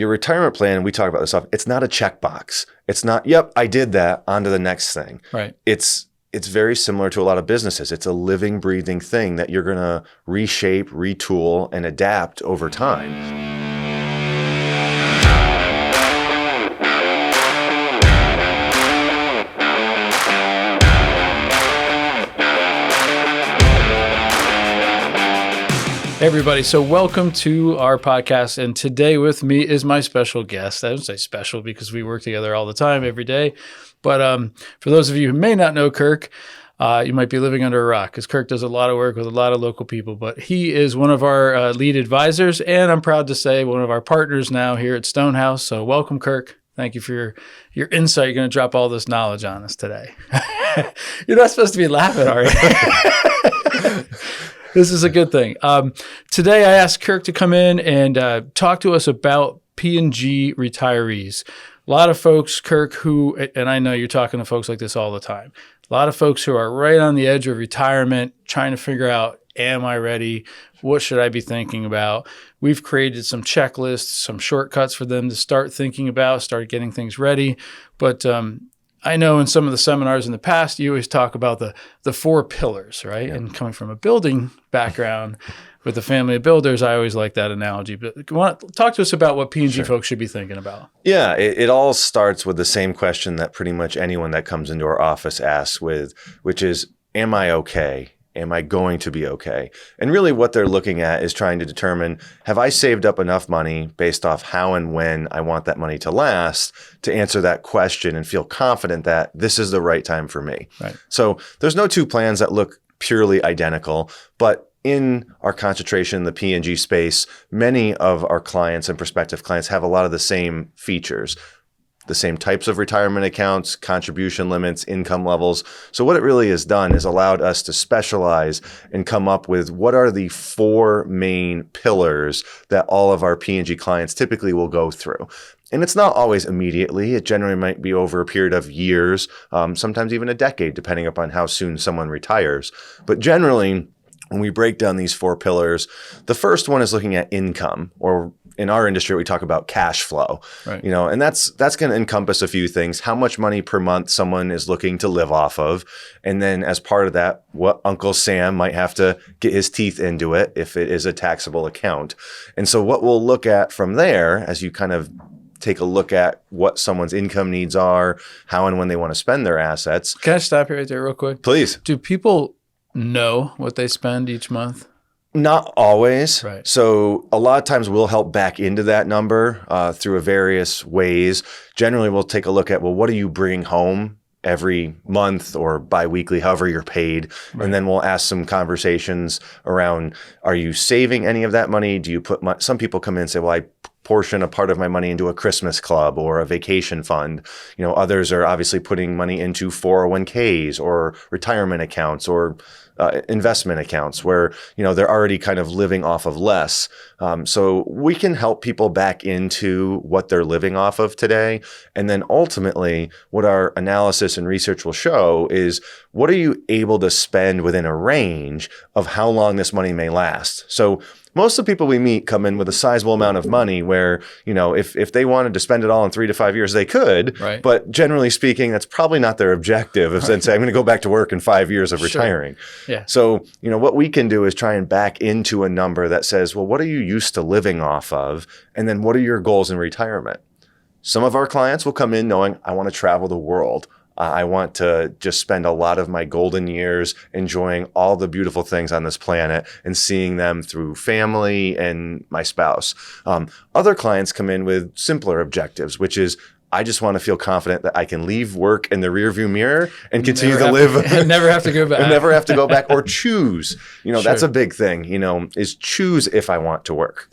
Your retirement plan, we talk about this stuff, it's not a checkbox. It's not, yep, I did that, on to the next thing. Right. It's very similar to a lot of businesses. It's a living, breathing thing that you're going to reshape, retool, and adapt over time. Hey everybody, so welcome to our podcast, and today with me is my special guest. I don't say special because we work together all the time, every day, but for those of you who may not know Kirk, you might be living under a rock because Kirk does a lot of work with a lot of local people, but he is one of our lead advisors, and I'm proud to say one of our partners now here at Stonehouse. So welcome, Kirk. Thank you for your insight. You're going to drop all this knowledge on us today. You're not supposed to be laughing, are you? This is a good thing. Today, I asked Kirk to come in and talk to us about P&G retirees. A lot of folks, Kirk, who, and I know you're talking to folks like this all the time, a lot of folks who are right on the edge of retirement, trying to figure out, am I ready? What should I be thinking about? We've created some checklists, some shortcuts for them to start thinking about, start getting things ready. But I know in some of the seminars in the past, you always talk about the four pillars, right? Yeah. And coming from a building background with a family of builders, I always like that analogy. But talk to us about what P&G folks should be thinking about. Yeah, it all starts with the same question that pretty much anyone that comes into our office asks with, which is, am I okay? Am I going to be okay? And really what they're looking at is trying to determine, have I saved up enough money based off how and when I want that money to last to answer that question and feel confident that this is the right time for me. Right. So there's no two plans that look purely identical, but in our concentration in the P&G space, many of our clients and prospective clients have a lot of the same features. The same types of retirement accounts, contribution limits, income levels. So what it really has done is allowed us to specialize and come up with what are the four main pillars that all of our P&G clients typically will go through. And it's not always immediately. It generally might be over a period of years, sometimes even a decade, depending upon how soon someone retires. But generally, when we break down these four pillars, the first one is looking at income, or in our industry, we talk about cash flow, right. And that's going to encompass a few things: how much money per month someone is looking to live off of. And then as part of that, what Uncle Sam might have to get his teeth into it if it is a taxable account. And so what we'll look at from there, as you kind of take a look at what someone's income needs are, how and when they want to spend their assets. Can I stop you right there real quick? Please. Do people know what they spend each month? Not always. Right. So a lot of times we'll help back into that number through various ways. Generally, we'll take a look at, well, what are you bringing home every month or biweekly, however you're paid. Right. And then we'll ask some conversations around, are you saving any of that money? Do you put some people come in and say, well, I portion a part of my money into a Christmas club or a vacation fund. Others are obviously putting money into 401ks or retirement accounts or investment accounts where, they're already kind of living off of less. So we can help people back into what they're living off of today. And then ultimately what our analysis and research will show is, what are you able to spend within a range of how long this money may last? So most of the people we meet come in with a sizable amount of money where, if they wanted to spend it all in 3 to 5 years, they could. Right. But generally speaking, that's probably not their objective of saying, I'm going to go back to work in 5 years of retiring. Yeah. So, what we can do is try and back into a number that says, well, what are you used to living off of? And then what are your goals in retirement? Some of our clients will come in knowing, I want to travel the world. I want to just spend a lot of my golden years enjoying all the beautiful things on this planet and seeing them through family and my spouse. Other clients come in with simpler objectives, which is, I just want to feel confident that I can leave work in the rearview mirror and continue to live. Never have to go back. Never have to go back or choose. Sure. That's a big thing, is choose if I want to work.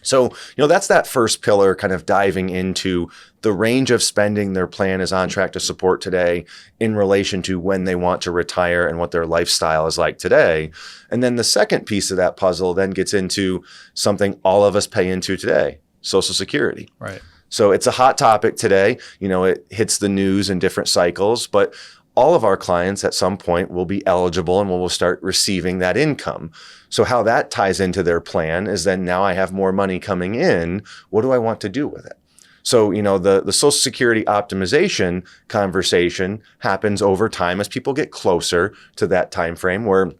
So, that's that first pillar, kind of diving into the range of spending their plan is on track to support today in relation to when they want to retire and what their lifestyle is like today. And then the second piece of that puzzle then gets into something all of us pay into today, Social Security. Right. So it's a hot topic today. It hits the news in different cycles, but all of our clients at some point will be eligible and will start receiving that income. So how that ties into their plan is then now I have more money coming in. What do I want to do with it? So, the Social Security optimization conversation happens over time as people get closer to that time frame where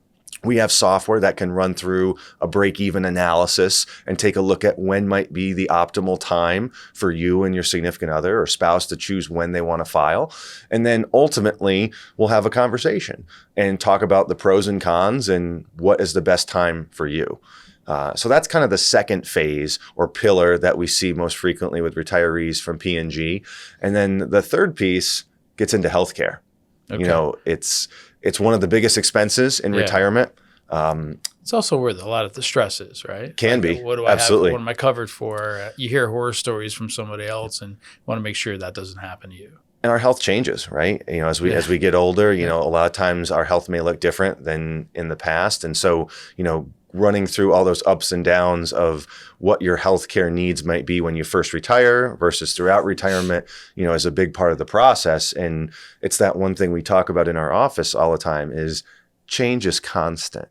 we have software that can run through a break-even analysis and take a look at when might be the optimal time for you and your significant other or spouse to choose when they want to file. And then ultimately, we'll have a conversation and talk about the pros and cons and what is the best time for you. So that's kind of the second phase or pillar that we see most frequently with retirees from P&G. And then the third piece gets into healthcare. Okay. It's one of the biggest expenses in retirement. It's also where a lot of the stress is, right? Can be. What do I Absolutely. have? What am I covered for? You hear horror stories from somebody else and want to make sure that doesn't happen to you. And our health changes, right? As we get older, a lot of times our health may look different than in the past. And so, running through all those ups and downs of what your healthcare needs might be when you first retire versus throughout retirement, is a big part of the process. And it's that one thing we talk about in our office all the time is change is constant.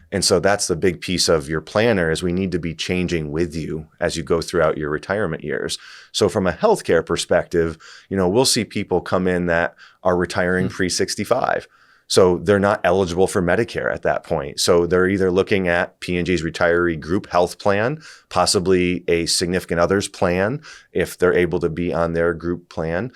And so that's the big piece of your planner is we need to be changing with you as you go throughout your retirement years. So from a healthcare perspective, we'll see people come in that are retiring pre-65. So they're not eligible for Medicare at that point. So they're either looking at P&G's retiree group health plan, possibly a significant others plan, if they're able to be on their group plan,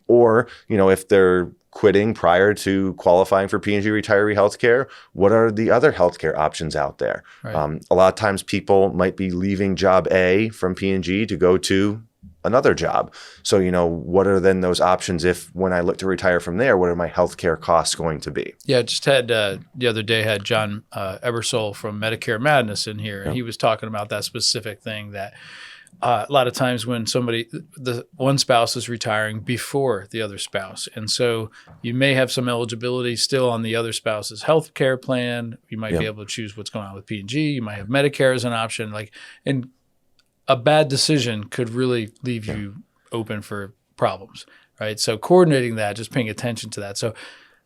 or, if they're quitting prior to qualifying for P&G retiree healthcare, what are the other healthcare options out there? Right. A lot of times people might be leaving job A from P&G to go to another job. So, what are then those options if when I look to retire from there, what are my healthcare costs going to be? Yeah, just had the other day had John Ebersole from Medicare Madness in here, and he was talking about that specific thing that a lot of times when the one spouse is retiring before the other spouse. And so you may have some eligibility still on the other spouse's health care plan. You might be able to choose what's going on with P&G. You might have Medicare as an option. And a bad decision could really leave you open for problems, right? So coordinating that, just paying attention to that. So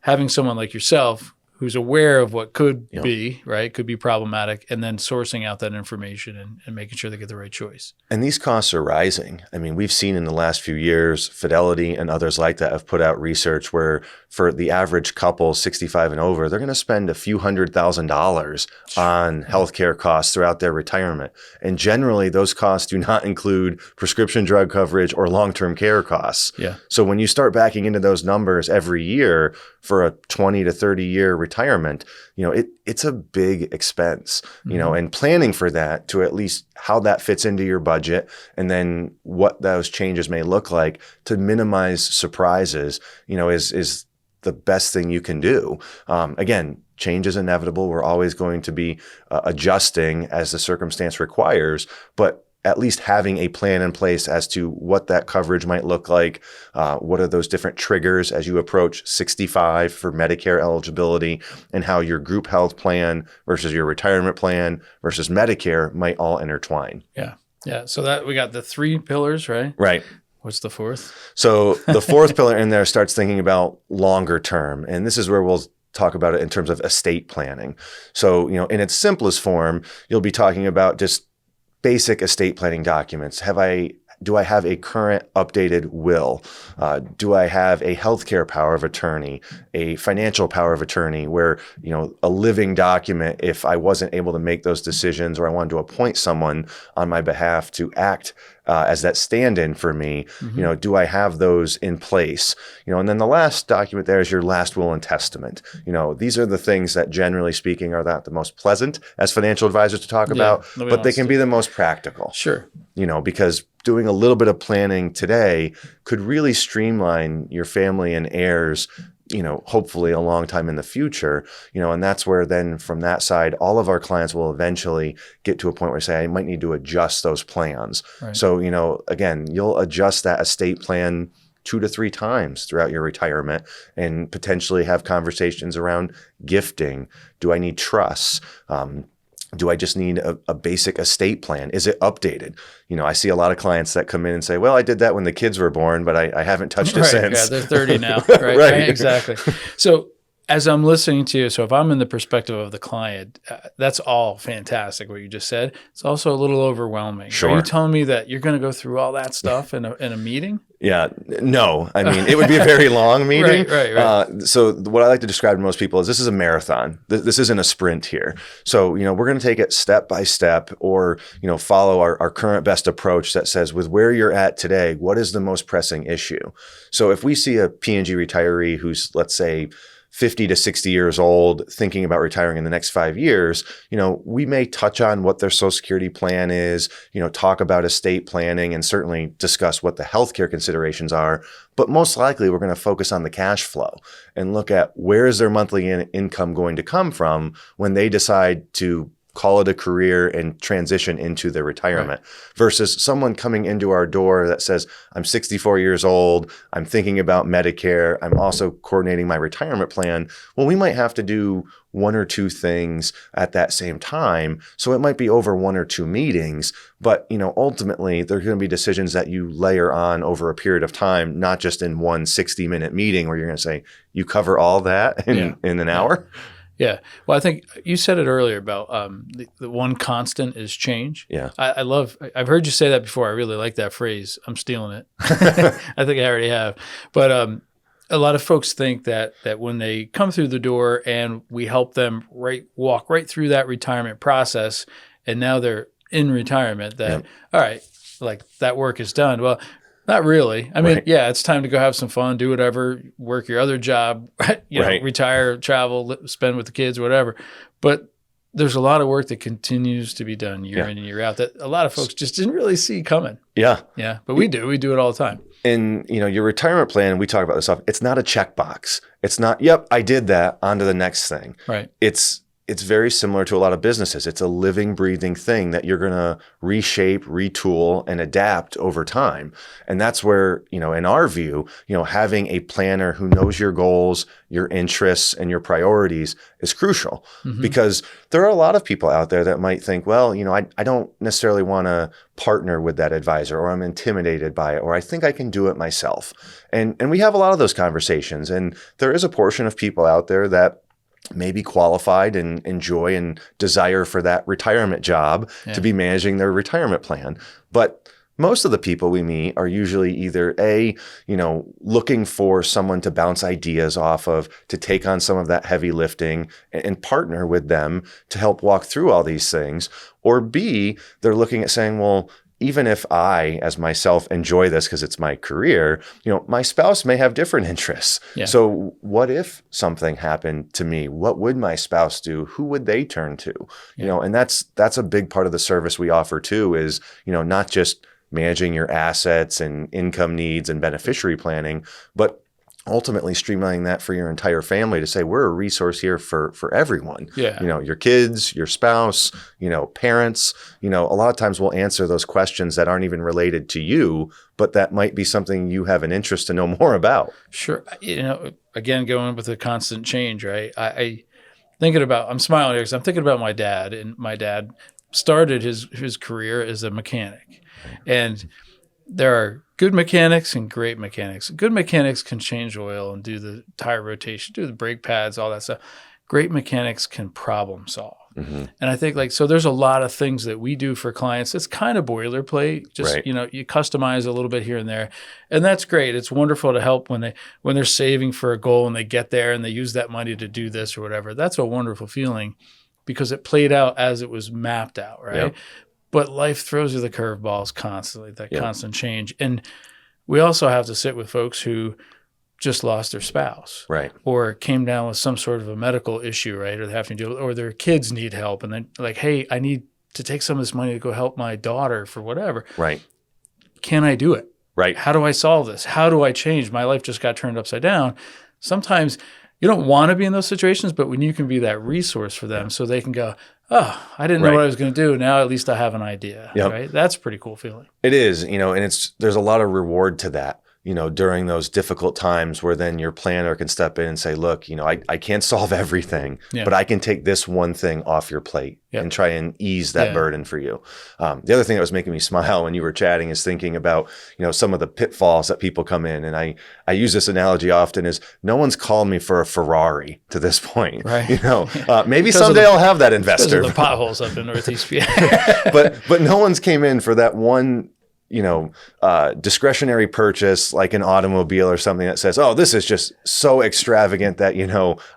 having someone like yourself who's aware of what could be, right, could be problematic, and then sourcing out that information and making sure they get the right choice. And these costs are rising. I mean, we've seen in the last few years, Fidelity and others like that have put out research where for the average couple 65 and over, they're going to spend a few $100,000 on healthcare costs throughout their retirement. And generally, those costs do not include prescription drug coverage or long-term care costs. Yeah. So when you start backing into those numbers every year for a 20 to 30 year retirement, it's a big expense, and planning for that to at least how that fits into your budget and then what those changes may look like to minimize surprises, is the best thing you can do. Again, change is inevitable. We're always going to be adjusting as the circumstance requires, but at least having a plan in place as to what that coverage might look like. What are those different triggers as you approach 65 for Medicare eligibility, and how your group health plan versus your retirement plan versus Medicare might all intertwine. Yeah. Yeah. So that we got the 3 pillars, right? Right. What's the 4th? So the 4th pillar in there starts thinking about longer term. And this is where we'll talk about it in terms of estate planning. So, in its simplest form, you'll be talking about just basic estate planning documents. Do I have a current updated will? Do I have a healthcare power of attorney, a financial power of attorney where, a living document, if I wasn't able to make those decisions or I wanted to appoint someone on my behalf to act as that stand-in for me, do I have those in place? And then the last document there is your last will and testament. These are the things that generally speaking are not the most pleasant as financial advisors to talk about, but they can be the most practical. Sure. Because doing a little bit of planning today could really streamline your family and heirs, hopefully a long time in the future, and that's where then from that side, all of our clients will eventually get to a point where say, I might need to adjust those plans. Right. So, again, you'll adjust that estate plan 2 to 3 times throughout your retirement and potentially have conversations around gifting. Do I need trusts? Do I just need a basic estate plan? Is it updated? I see a lot of clients that come in and say, well, I did that when the kids were born, but I haven't touched it since. Yeah, they're 30 now. Right. Right. Exactly. So as I'm listening to you, so if I'm in the perspective of the client, that's all fantastic what you just said. It's also a little overwhelming. Sure. Are you telling me that you're going to go through all that stuff in a meeting? Yeah, no. I mean, it would be a very long meeting. Right. So what I like to describe to most people is this is a marathon. This isn't a sprint here. So, we're going to take it step by step or, follow our current best approach that says with where you're at today, what is the most pressing issue? So if we see a P&G retiree who's, let's say, 50 to 60 years old, thinking about retiring in the next 5 years, we may touch on what their Social Security plan is, talk about estate planning and certainly discuss what the healthcare considerations are. But most likely we're going to focus on the cash flow and look at where is their monthly income going to come from when they decide to call it a career and transition into their retirement versus someone coming into our door that says, I'm 64 years old, I'm thinking about Medicare, I'm also coordinating my retirement plan. Well, we might have to do one or two things at that same time. So it might be over one or two meetings, but ultimately there are going to be decisions that you layer on over a period of time, not just in one 60-minute meeting where you're going to say, you cover all that in an hour. Yeah. Well, I think you said it earlier about the one constant is change. Yeah. I've heard you say that before. I really like that phrase. I'm stealing it. I think I already have. But a lot of folks think that when they come through the door and we help them walk right through that retirement process and now they're in retirement all right, like that work is done. Well, not really. I mean, it's time to go have some fun, do whatever, work your other job, retire, travel, spend with the kids, whatever. But there's a lot of work that continues to be done year in and year out that a lot of folks just didn't really see coming. Yeah. Yeah. But we do. We do it all the time. And, your retirement plan, we talk about this stuff. It's not a checkbox. It's not, yep, I did that, on to the next thing. Right. It's very similar to a lot of businesses. It's a living, breathing thing that you're going to reshape, retool, and adapt over time. And that's where, in our view, having a planner who knows your goals, your interests, and your priorities is crucial because there are a lot of people out there that might think, well, I don't necessarily want to partner with that advisor, or I'm intimidated by it, or I think I can do it myself. And we have a lot of those conversations. And there is a portion of people out there that may be qualified and enjoy and desire for that retirement job to be managing their retirement plan. But most of the people we meet are usually either looking for someone to bounce ideas off of, to take on some of that heavy lifting and partner with them to help walk through all these things. Or B, they're looking at saying, well, even if I, as myself, enjoy this because it's my career, my spouse may have different interests. Yeah. So what if something happened to me? What would my spouse do? Who would they turn to? And that's a big part of the service we offer too, is, not just managing your assets and income needs and beneficiary planning, but ultimately streamlining that for your entire family to say, we're a resource here for everyone. Yeah. Your kids, your spouse, parents, a lot of times we'll answer those questions that aren't even related to you, but that might be something you have an interest to know more about. Sure. Again, going with the constant change, right? I'm smiling here because I'm thinking about my dad, and my dad started his career as a mechanic. And there are good mechanics and great mechanics. Good mechanics can change oil and do the tire rotation, do the brake pads, all that stuff. Great mechanics can problem solve. Mm-hmm. And I think so there's a lot of things that we do for clients. It's kind of boilerplate. Just, you customize a little bit here and there. And that's great. It's wonderful to help when they're saving for a goal and they get there and they use that money to do this or whatever. That's a wonderful feeling because it played out as it was mapped out, right? Yep. But life throws you the curveballs constantly, that constant change. And we also have to sit with folks who just lost their spouse, right? Or came down with some sort of a medical issue, right? Or they have to deal with, or their kids need help. And then like, hey, I need to take some of this money to go help my daughter for whatever. Right. Can I do it? Right. How do I solve this? How do I change? My life just got turned upside down. Sometimes you don't want to be in those situations, but when you can be that resource for them so they can go, oh, I didn't know what I was going to do. Now at least I have an idea, right? That's a pretty cool feeling. It is, and there's a lot of reward to that. during those difficult times where then your planner can step in and say, look, I can't solve everything, but I can take this one thing off your plate and try and ease that burden for you. The other thing that was making me smile when you were chatting is thinking about, some of the pitfalls that people come in. And I use this analogy often is no one's called me for a Ferrari to this point. Right. Maybe someday I'll have that investor. Because of the potholes up in Northeast PA. but no one's came in for that one discretionary purchase like an automobile or something that says, oh, this is just so extravagant that,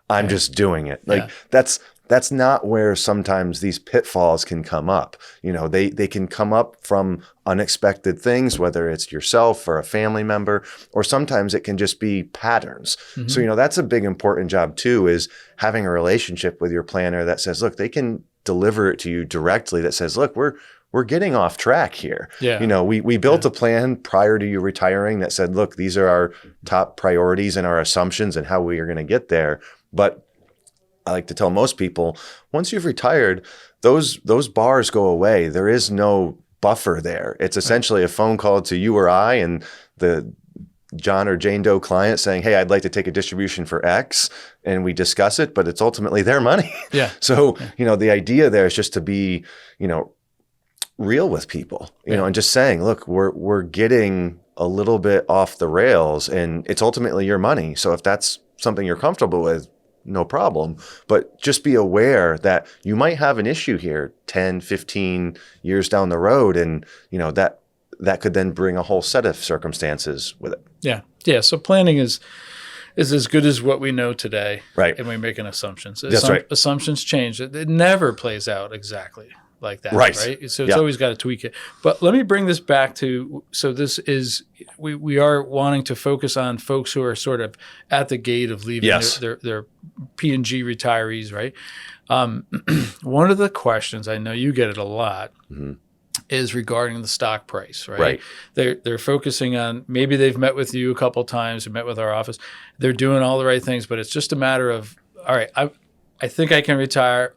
I'm just doing it. Like that's not where sometimes these pitfalls can come up. They can come up from unexpected things, whether it's yourself or a family member, or sometimes it can just be patterns. Mm-hmm. So, that's a big important job too, is having a relationship with your planner that says, look, they can deliver it to you directly that says, look, we're getting off track here. Yeah. We built a plan prior to you retiring that said, look, these are our top priorities and our assumptions and how we are going to get there. But I like to tell most people, once you've retired, those bars go away. There is no buffer there. It's essentially a phone call to you or I and the John or Jane Doe client saying, hey, I'd like to take a distribution for X, and we discuss it, but it's ultimately their money. Yeah. So, the idea there is just to be, real with people, and just saying, look, we're getting a little bit off the rails and it's ultimately your money. So if that's something you're comfortable with, no problem. But just be aware that you might have an issue here 10, 15 years down the road. And, that could then bring a whole set of circumstances with it. Yeah. Yeah. So planning is as good as what we know today. Right. And we're making assumptions. That's right. Assumptions change. It never plays out exactly like that. Right. So it's always got to tweak it. But let me bring this back to, so this is, we are wanting to focus on folks who are sort of at the gate of leaving their P&G retirees, right? One of the questions, I know you get it a lot, is regarding the stock price, right? They're focusing on, maybe they've met with you a couple of times or met with our office. They're doing all the right things, but it's just a matter of, all right, I think I can retire.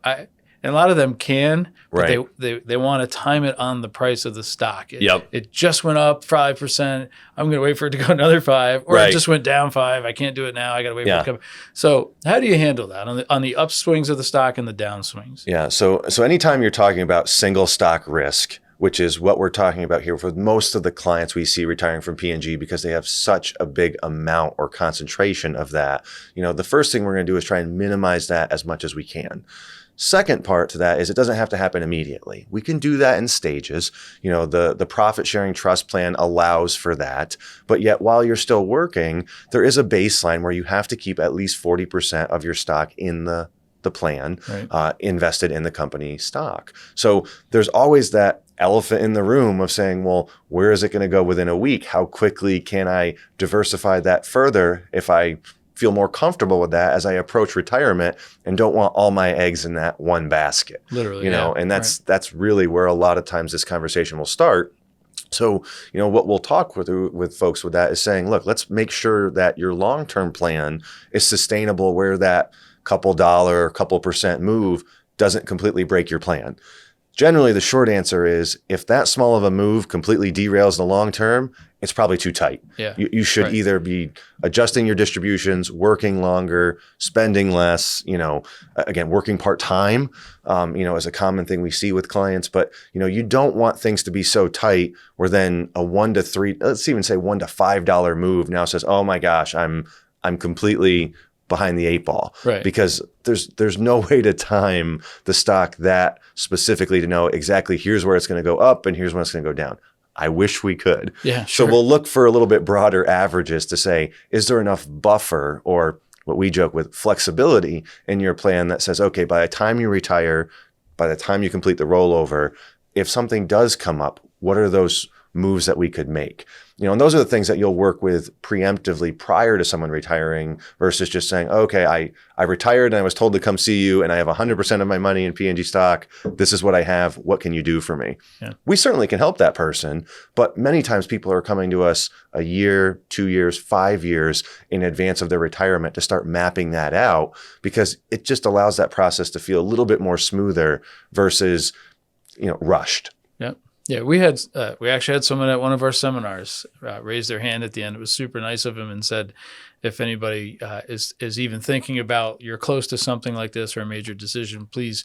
And a lot of them can, but they want to time it on the price of the stock. It just went up 5%. I'm going to wait for it to go another 5%, or it just went down 5%. I can't do it now. I got to wait for it to come. So how do you handle that on the upswings of the stock and the downswings? Yeah. So anytime you're talking about single stock risk, which is what we're talking about here for most of the clients we see retiring from P&G, because they have such a big amount or concentration of that, the first thing we're going to do is try and minimize that as much as we can. Second part to that is it doesn't have to happen immediately. We can do that in stages. The profit sharing trust plan allows for that. But yet while you're still working, there is a baseline where you have to keep at least 40% of your stock in the plan invested in the company stock. So there's always that elephant in the room of saying, well, where is it going to go within a week? How quickly can I diversify that further if I feel more comfortable with that as I approach retirement and don't want all my eggs in that one basket? Literally, and that's really where a lot of times this conversation will start. So, what we'll talk with folks with that is saying, look, let's make sure that your long-term plan is sustainable, where that couple percent move doesn't completely break your plan. Generally, the short answer is if that small of a move completely derails the long term, it's probably too tight. Yeah. You should either be adjusting your distributions, working longer, spending less, again, working part-time, is a common thing we see with clients. But, you don't want things to be so tight where then a $1 to $3, let's even say $1 to $5 move now says, oh my gosh, I'm completely behind the 8 ball, because there's no way to time the stock that specifically to know exactly here's where it's going to go up and here's when it's going to go down. I wish we could. Yeah, sure. So we'll look for a little bit broader averages to say, is there enough buffer or what we joke with flexibility in your plan that says, okay, by the time you retire, by the time you complete the rollover, if something does come up, what are those moves that we could make? And those are the things that you'll work with preemptively prior to someone retiring versus just saying, okay, I retired and I was told to come see you and I have 100% of my money in P&G stock. This is what I have. What can you do for me? Yeah. We certainly can help that person, but many times people are coming to us a year, 2 years, 5 years in advance of their retirement to start mapping that out, because it just allows that process to feel a little bit more smoother versus, rushed. Yep. Yeah, we actually had someone at one of our seminars raise their hand at the end. It was super nice of him and said, if anybody is even thinking about you're close to something like this or a major decision, please,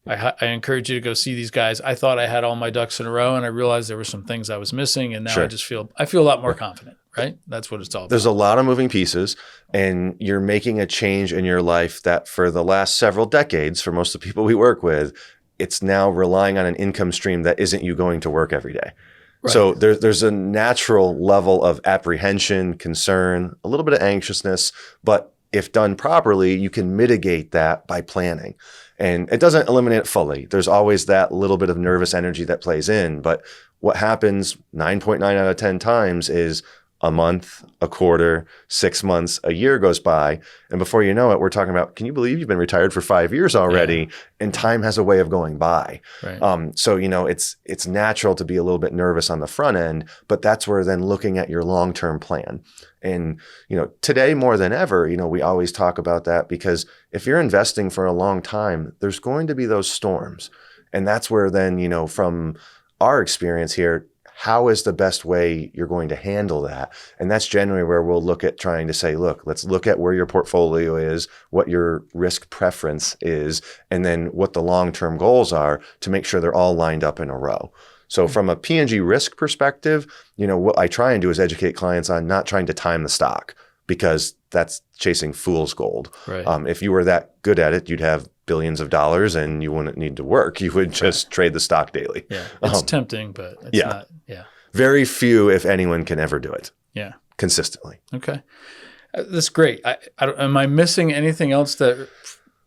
I encourage you to go see these guys. I thought I had all my ducks in a row, and I realized there were some things I was missing, and now Sure. I feel a lot more confident. Right? That's what it's all about. There's a lot of moving pieces, and you're making a change in your life that for the last several decades, for most of the people we work with, it's now relying on an income stream that isn't you going to work every day. Right. So there's a natural level of apprehension, concern, a little bit of anxiousness, but if done properly, you can mitigate that by planning. And it doesn't eliminate it fully. There's always that little bit of nervous energy that plays in, but what happens 9.9 out of 10 times is a month, a quarter, 6 months, a year goes by. And before you know it, we're talking about, can you believe you've been retired for 5 years already? Yeah. And time has a way of going by. Right. So, it's natural to be a little bit nervous on the front end, but that's where then looking at your long-term plan. And, today more than ever, we always talk about that because if you're investing for a long time, there's going to be those storms. And that's where then, from our experience here, how is the best way you're going to handle that? And that's generally where we'll look at trying to say, look, let's look at where your portfolio is, what your risk preference is, and then what the long-term goals are to make sure they're all lined up in a row. So from a P&G risk perspective, what I try and do is educate clients on not trying to time the stock because that's chasing fool's gold. Right. If you were that good at it, you'd have billions of dollars and you wouldn't need to work. You would just trade the stock daily. Yeah, it's tempting, but it's not. Yeah. Very few, if anyone, can ever do it. Yeah. Consistently. Okay. That's great. Am I missing anything else that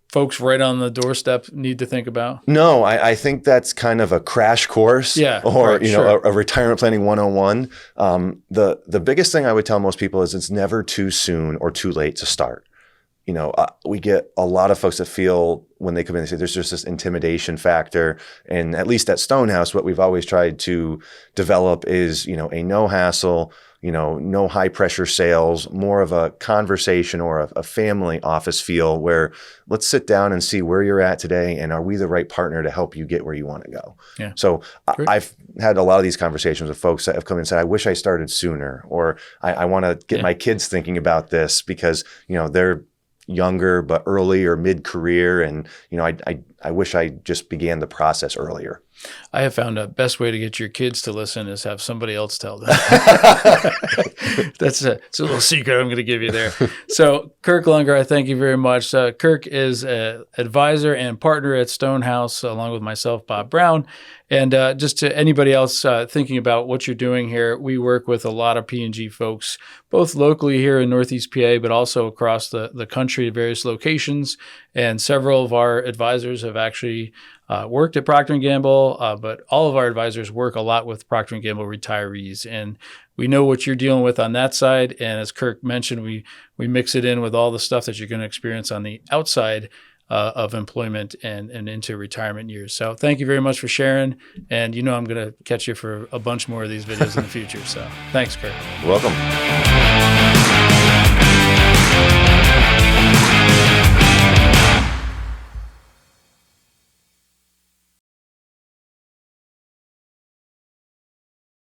folks right on the doorstep need to think about? No, I think that's kind of a crash course or, a retirement planning 101. The biggest thing I would tell most people is it's never too soon or too late to start. We get a lot of folks that feel when they come in, they say there's just this intimidation factor. And at least at Stonehouse, what we've always tried to develop is, a no hassle, no high pressure sales, more of a conversation or a family office feel where let's sit down and see where you're at today. And are we the right partner to help you get where you want to go? Yeah. So I've had a lot of these conversations with folks that have come in and said, I wish I started sooner, or I want to get my kids thinking about this because, they're younger but early or mid-career, and I wish I just began the process earlier. I have found the best way to get your kids to listen is have somebody else tell them. It's a little secret I'm going to give you there. So Kirk Lunger, I thank you very much. Kirk is an advisor and partner at Stonehouse, along with myself, Bob Brown. And just to anybody else thinking about what you're doing here, we work with a lot of P&G folks, both locally here in Northeast PA, but also across the country at various locations. And several of our advisors have actually worked at Procter & Gamble, but all of our advisors work a lot with Procter & Gamble retirees. And we know what you're dealing with on that side. And as Kirk mentioned, we mix it in with all the stuff that you're going to experience on the outside of employment and into retirement years. So thank you very much for sharing. And I'm going to catch you for a bunch more of these videos in the future. So thanks, Kirk. You're welcome.